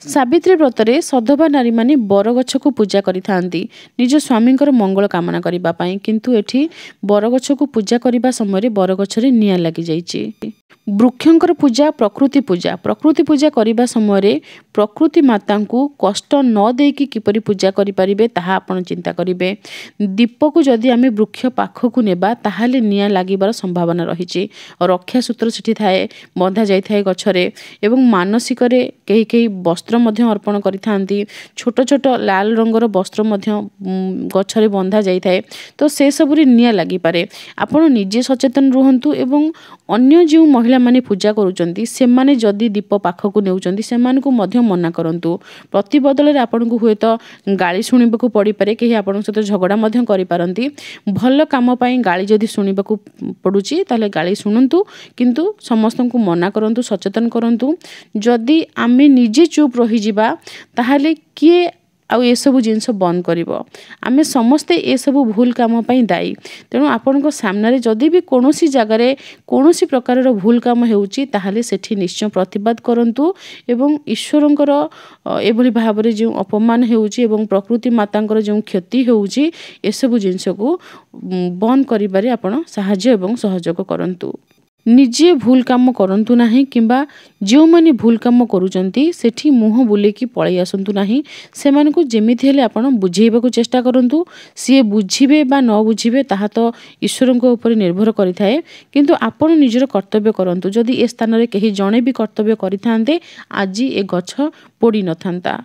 सावित्री व्रतरे सधवा नारी माने बरगछ को पूजा करिथांती निज स्वामींकर मंगल कामना करिबा पई, किंतु एठी बरगछ को पूजा करिबा समय बरगछरे निया लागि जाइछि। वृक्षंकर पूजा प्रकृति पूजा करिबा समय प्रकृति माता को कष्ट न देकी किपरि पूजा करि परिबे ताहा आपण चिंता करिबे। दीप को जदि आमे वृक्ष पाखकु नेबा ताहाले निया लागिबार संभावना रहिछि। रक्षा सूत्र सेठी थाए, बंधा जाय थाए गछरे, एवं मानसिक रे केही केही वस्त्र मध्य अर्पण करिथांती। छोट छोट लाल रंगर वस्त्र मध्य गछरे बंधा जाय थाए, तो से सबुरी निया लागि पारे। आपण निजे सचेतन रुहंतु एवं अन्य जो महिला माने पूजा करूचंती से माने जदि दीप पाखकु नेउचंती सेमान को मध्य मना करंतु। प्रति बदल रे आपण को हुए तो गाली सुनिबा पड़ी पारे, केही आपण सहित झगड़ा मध्य करि पारंती। भल काम पई गाली जदि सुनिबा पडुची ताले गाली सुनंतु, किंतु समस्त को मना करंतु, सचेतन करंतु। जदि आमे निजे चुप रही जिबा ताहाले किए आउ ये सब जिनस बंद करिवो। आमे समस्ते ये सब भूल काम पई दायी। तेणु आपण को सामने जदि भी कोनोसी जगार कोनोसी प्रकार रो भूल काम हेउची ताहाले सेठी निश्चय प्रतिवाद करंतु एवं ईश्वरंकर एभली भाबरे जो अपमान हेउची एवं प्रकृति मातांकर जो क्षति हेउची ए सब जिनस को बंद करिबारे आपण सहाय्य एवं सहयोग करंतु। निजे भूल काम करंतु नाही, किंबा जो माने भूल काम करूचंती सेठी मुह बुलेकी पळै आसंतु नाही। सेमान को जेमिति हेले आपण बुझेइबा को चेष्टा करंतु। सिए बुझिबे बा न बुझिबे ताहा तो ईश्वरंक ऊपर निर्भर करिथाए, किंतु आपण निजर कर्तव्य करंतु। जदि ए स्थान रे केही जणे भी कर्तव्य करिथांते आज ए गछ पोड़ी नथांता।